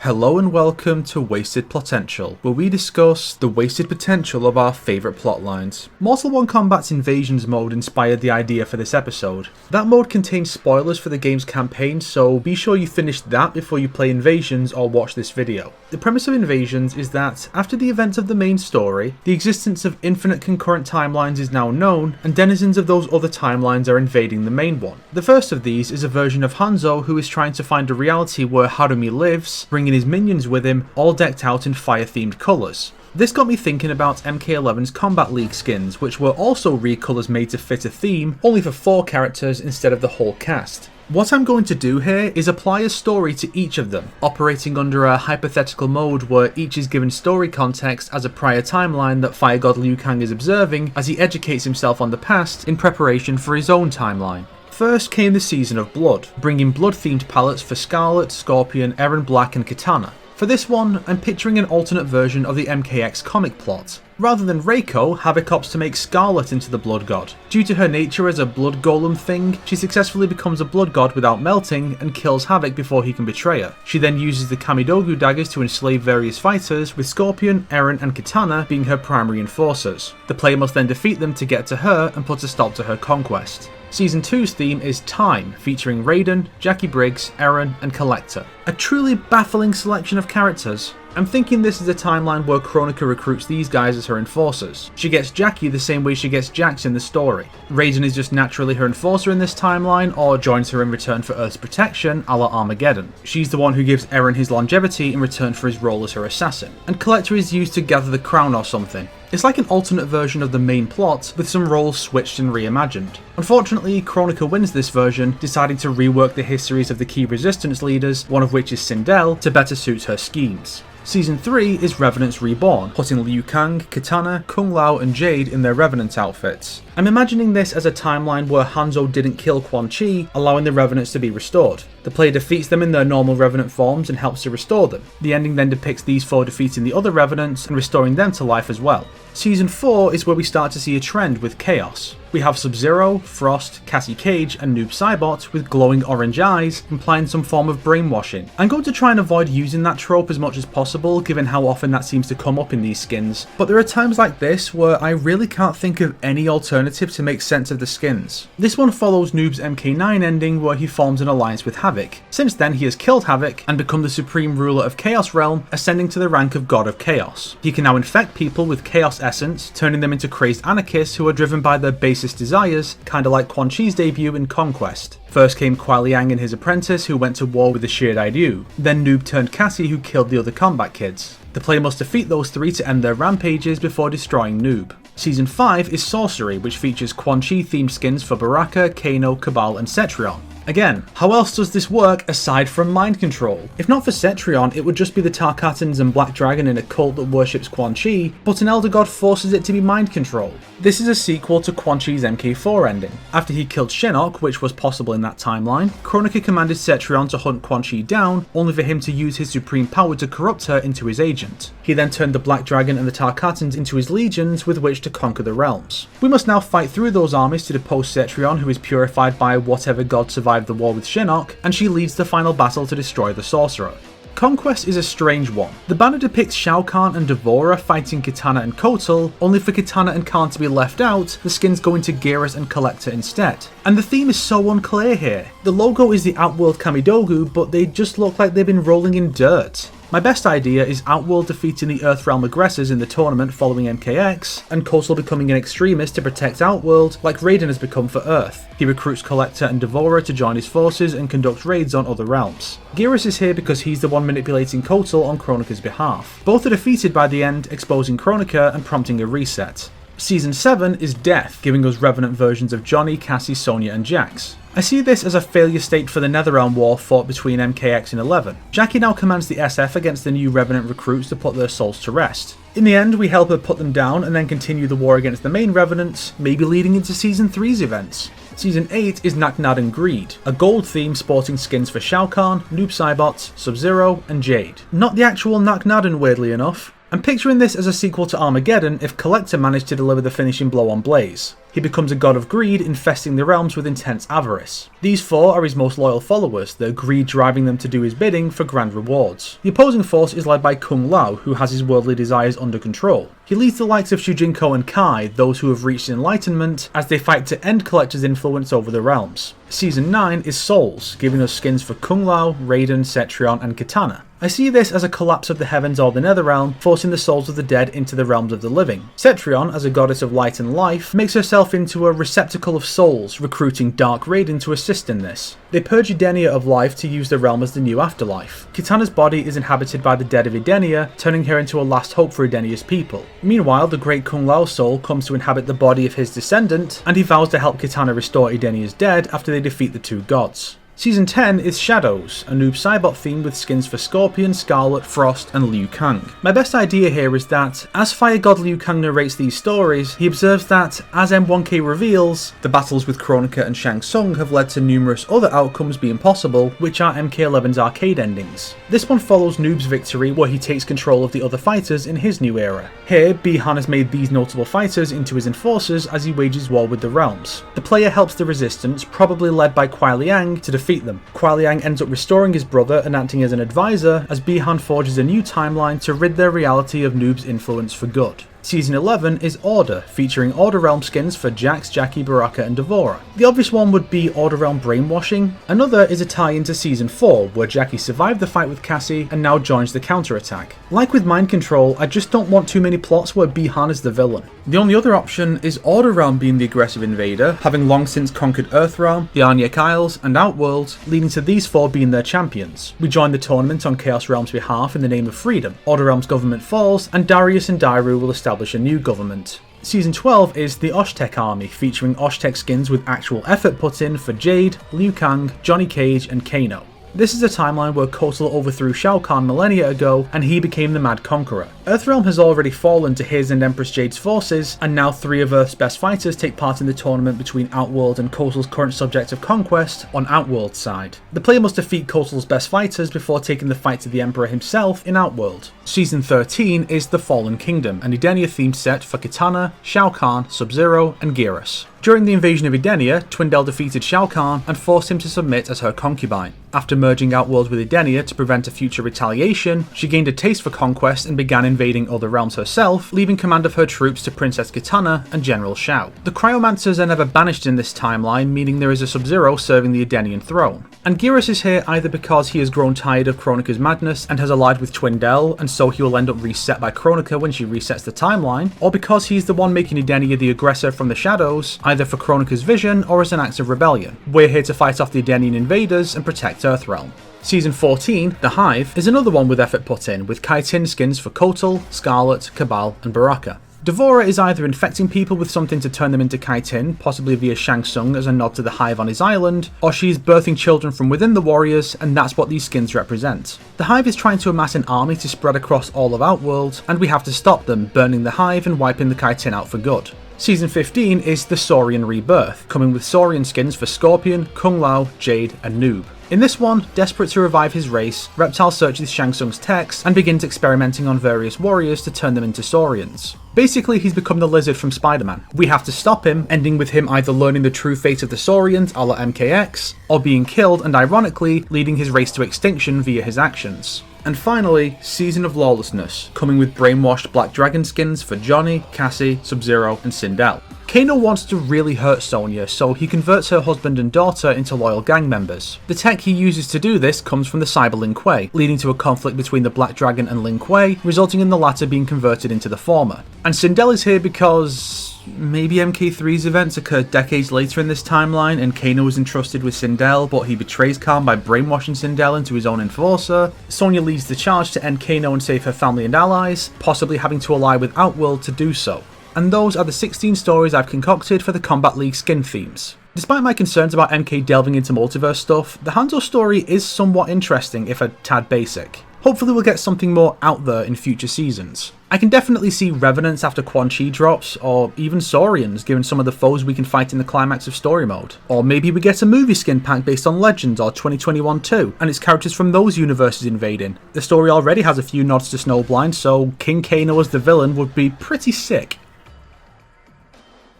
Hello and welcome to Wasted Plotential, where we discuss the wasted potential of our favourite plotlines. Mortal 1 Kombat's Invasions mode inspired the idea for this episode. That mode contains spoilers for the game's campaign, so be sure you finish that before you play Invasions or watch this video. The premise of Invasions is that, after the events of the main story, the existence of infinite concurrent timelines is now known, and denizens of those other timelines are invading the main one. The first of these is a version of Hanzo who is trying to find a reality where Harumi lives, bringing his minions with him, all decked out in fire-themed colours. This got me thinking about MK11's Combat League skins, which were also recolours made to fit a theme, only for 4 characters instead of the whole cast. What I'm going to do here is apply a story to each of them, operating under a hypothetical mode where each is given story context as a prior timeline that Fire God Liu Kang is observing as he educates himself on the past in preparation for his own timeline. First came the Season of Blood, bringing blood-themed palettes for Scarlet, Scorpion, Erron Black and Kitana. For this one, I'm picturing an alternate version of the MKX comic plot. Rather than Reiko, Havik opts to make Scarlet into the Blood God. Due to her nature as a blood golem thing, she successfully becomes a blood god without melting and kills Havik before he can betray her. She then uses the Kamidogu daggers to enslave various fighters, with Scorpion, Erron and Kitana being her primary enforcers. The player must then defeat them to get to her and put a stop to her conquest. Season 2's theme is Time, featuring Raiden, Jackie Briggs, Erron and Collector. A truly baffling selection of characters. I'm thinking this is a timeline where Kronika recruits these guys as her enforcers. She gets Jackie the same way she gets Jax in the story. Raiden is just naturally her enforcer in this timeline, or joins her in return for Earth's protection, a la Armageddon. She's the one who gives Erron his longevity in return for his role as her assassin. And Collector is used to gather the crown or something. It's like an alternate version of the main plot, with some roles switched and reimagined. Unfortunately, Kronika wins this version, deciding to rework the histories of the key resistance leaders, one of which is Sindel, to better suit her schemes. Season 3 is Revenants Reborn, putting Liu Kang, Kitana, Kung Lao and Jade in their Revenant outfits. I'm imagining this as a timeline where Hanzo didn't kill Quan Chi, allowing the Revenants to be restored. The player defeats them in their normal Revenant forms and helps to restore them. The ending then depicts these 4 defeating the other Revenants and restoring them to life as well. Season 4 is where we start to see a trend with chaos. We have Sub-Zero, Frost, Cassie Cage and Noob Saibot with glowing orange eyes, implying some form of brainwashing. I'm going to try and avoid using that trope as much as possible, given how often that seems to come up in these skins, but there are times like this where I really can't think of any alternative to make sense of the skins. This one follows Noob's MK9 ending where he forms an alliance with Havik. Since then he has killed Havik and become the supreme ruler of Chaos Realm, ascending to the rank of God of Chaos. He can now infect people with Chaos Essence, turning them into crazed anarchists who are driven by their basest desires, kinda like Quan Chi's debut in Conquest. First came Kuai Liang and his apprentice who went to war with the Sheared Eyed Yu. Then Noob turned Cassie who killed the other combat kids. The player must defeat those 3 to end their rampages before destroying Noob. Season 5 is Sorcery, which features Quan Chi themed skins for Baraka, Kano, Cabal and Cetrion. Again, how else does this work aside from mind control? If not for Cetrion, it would just be the Tarkatans and Black Dragon in a cult that worships Quan Chi, but an Elder God forces it to be mind controlled. This is a sequel to Quan Chi's MK4 ending. After he killed Shinnok, which was possible in that timeline, Kronika commanded Cetrion to hunt Quan Chi down, only for him to use his supreme power to corrupt her into his agent. He then turned the Black Dragon and the Tarkatans into his legions with which to conquer the realms. We must now fight through those armies to depose Cetrion, who is purified by whatever god survived the war with Shinnok, and she leads the final battle to destroy the sorcerer. Conquest is a strange one. The banner depicts Shao Kahn and Devourer fighting Kitana and Kotal, only for Kitana and Kahn to be left out, the skins going to Gearus and Collector instead. And the theme is so unclear here. The logo is the Outworld Kamidogu, but they just look like they've been rolling in dirt. My best idea is Outworld defeating the Earthrealm aggressors in the tournament following MKX, and Kotal becoming an extremist to protect Outworld like Raiden has become for Earth. He recruits Collector and Devourer to join his forces and conducts raids on other realms. Gearus is here because he's the one manipulating Kotal on Kronika's behalf. Both are defeated by the end, exposing Kronika and prompting a reset. Season 7 is Death, giving us Revenant versions of Johnny, Cassie, Sonya and Jax. I see this as a failure state for the Netherrealm war fought between MKX and 11. Jackie now commands the SF against the new Revenant recruits to put their souls to rest. In the end, we help her put them down and then continue the war against the main Revenants, maybe leading into Season 3's events. Season 8 is Naknad and Greed, a gold theme sporting skins for Shao Kahn, Noob Saibot, Sub-Zero and Jade. Not the actual Naknaden, weirdly enough. I'm picturing this as a sequel to Armageddon if Collector managed to deliver the finishing blow on Blaze. He becomes a god of greed, infesting the realms with intense avarice. These four are his most loyal followers, their greed driving them to do his bidding for grand rewards. The opposing force is led by Kung Lao, who has his worldly desires under control. He leads the likes of Shujinko and Kai, those who have reached enlightenment, as they fight to end Collector's influence over the realms. Season 9 is Souls, giving us skins for Kung Lao, Raiden, Cetrion and Kitana. I see this as a collapse of the heavens or the Netherrealm, forcing the souls of the dead into the realms of the living. Cetrion, as a goddess of light and life, makes herself into a receptacle of souls, recruiting Dark Raiden to assist in this. They purge Edenia of life to use the realm as the new afterlife. Kitana's body is inhabited by the dead of Edenia, turning her into a last hope for Edenia's people. Meanwhile, the great Kung Lao soul comes to inhabit the body of his descendant, and he vows to help Kitana restore Edenia's dead after they defeat the two gods. Season 10 is Shadows, a noob Cybot theme with skins for Scorpion, Scarlet, Frost and Liu Kang. My best idea here is that, as Fire God Liu Kang narrates these stories, he observes that, as M1K reveals, the battles with Kronika and Shang Tsung have led to numerous other outcomes being possible, which are MK11's arcade endings. This one follows Noob's victory where he takes control of the other fighters in his new era. Here, Bihan has made these notable fighters into his enforcers as he wages war with the realms. The player helps the resistance, probably led by Kuai Liang, to defeat them. Kuai Liang ends up restoring his brother and acting as an advisor as Bihan forges a new timeline to rid their reality of Noob's influence for good. Season 11 is Order, featuring Order Realm skins for Jax, Jackie, Baraka and D'Vorah. The obvious one would be Order Realm Brainwashing. Another is a tie into Season 4, where Jackie survived the fight with Cassie and now joins the counterattack. Like with Mind Control, I just don't want too many plots where Bihan is the villain. The only other option is Order Realm being the aggressive invader, having long since conquered Earthrealm, the Arniak Isles and Outworld, leading to these four being their champions. We join the tournament on Chaos Realm's behalf in the name of freedom. Order Realm's government falls, and Darius and Dairu will establish a new government. Season 12 is the Oshtek army, featuring Oshtek skins with actual effort put in for Jade, Liu Kang, Johnny Cage and Kano. This is a timeline where Kotal overthrew Shao Kahn millennia ago and he became the Mad Conqueror. Earthrealm has already fallen to his and Empress Jade's forces, and now three of Earth's best fighters take part in the tournament between Outworld and Kotal's current subject of conquest on Outworld's side. The player must defeat Kotal's best fighters before taking the fight to the Emperor himself in Outworld. Season 13 is the Fallen Kingdom, an Edenia themed set for Kitana, Shao Kahn, Sub-Zero and Gearus. During the invasion of Edenia, Twindell defeated Shao Kahn and forced him to submit as her concubine. After merging Outworld with Edenia to prevent a future retaliation, she gained a taste for conquest and began invading other realms herself, leaving command of her troops to Princess Kitana and General Shao. The Cryomancers are never banished in this timeline, meaning there is a Sub-Zero serving the Edenian throne. And Gearus is here either because he has grown tired of Kronika's madness and has allied with Twindell, and so he will end up reset by Kronika when she resets the timeline, or because he's the one making Edenia the aggressor from the shadows, either for Kronika's vision or as an act of rebellion. We're here to fight off the Edenian invaders and protect Earthrealm. Season 14, The Hive, is another one with effort put in, with Kaitin skins for Kotal, Scarlet, Cabal and Baraka. D'Vorah is either infecting people with something to turn them into Kaitin, possibly via Shang Tsung as a nod to the Hive on his island, or she's birthing children from within the warriors, and that's what these skins represent. The Hive is trying to amass an army to spread across all of Outworld, and we have to stop them, burning the Hive and wiping the Kaitin out for good. Season 15 is the Saurian Rebirth, coming with Saurian skins for Scorpion, Kung Lao, Jade and Noob. In this one, desperate to revive his race, Reptile searches Shang Tsung's texts and begins experimenting on various warriors to turn them into Saurians. Basically, he's become the lizard from Spider-Man. We have to stop him, ending with him either learning the true fate of the Saurians a la MKX, or being killed and ironically, leading his race to extinction via his actions. And finally, Season of Lawlessness, coming with brainwashed Black Dragon skins for Johnny, Cassie, Sub-Zero and Sindel. Kano wants to really hurt Sonya, so he converts her husband and daughter into loyal gang members. The tech he uses to do this comes from the Cyber Lin Kuei, leading to a conflict between the Black Dragon and Lin Kuei, resulting in the latter being converted into the former. And Sindel is here because maybe MK3's events occurred decades later in this timeline and Kano was entrusted with Sindel, but he betrays Khan by brainwashing Sindel into his own enforcer. Sonya leads the charge to end Kano and save her family and allies, possibly having to ally with Outworld to do so. And those are the 16 stories I've concocted for the Combat League skin themes. Despite my concerns about MK delving into multiverse stuff, the Hanzo story is somewhat interesting if a tad basic. Hopefully we'll get something more out there in future seasons. I can definitely see Revenants after Quan Chi drops, or even Saurians given some of the foes we can fight in the climax of story mode. Or maybe we get a movie skin pack based on Legends or 2021 2, and it's characters from those universes invading. The story already has a few nods to Snowblind, so King Kano as the villain would be pretty sick.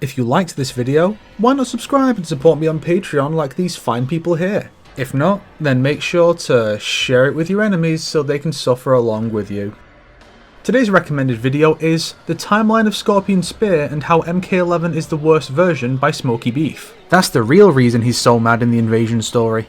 If you liked this video, why not subscribe and support me on Patreon like these fine people here? If not, then make sure to share it with your enemies so they can suffer along with you. Today's recommended video is The Timeline of Scorpion Spear and How MK11 is the Worst Version by Smokey Beef. That's the real reason he's so mad in the Invasion story.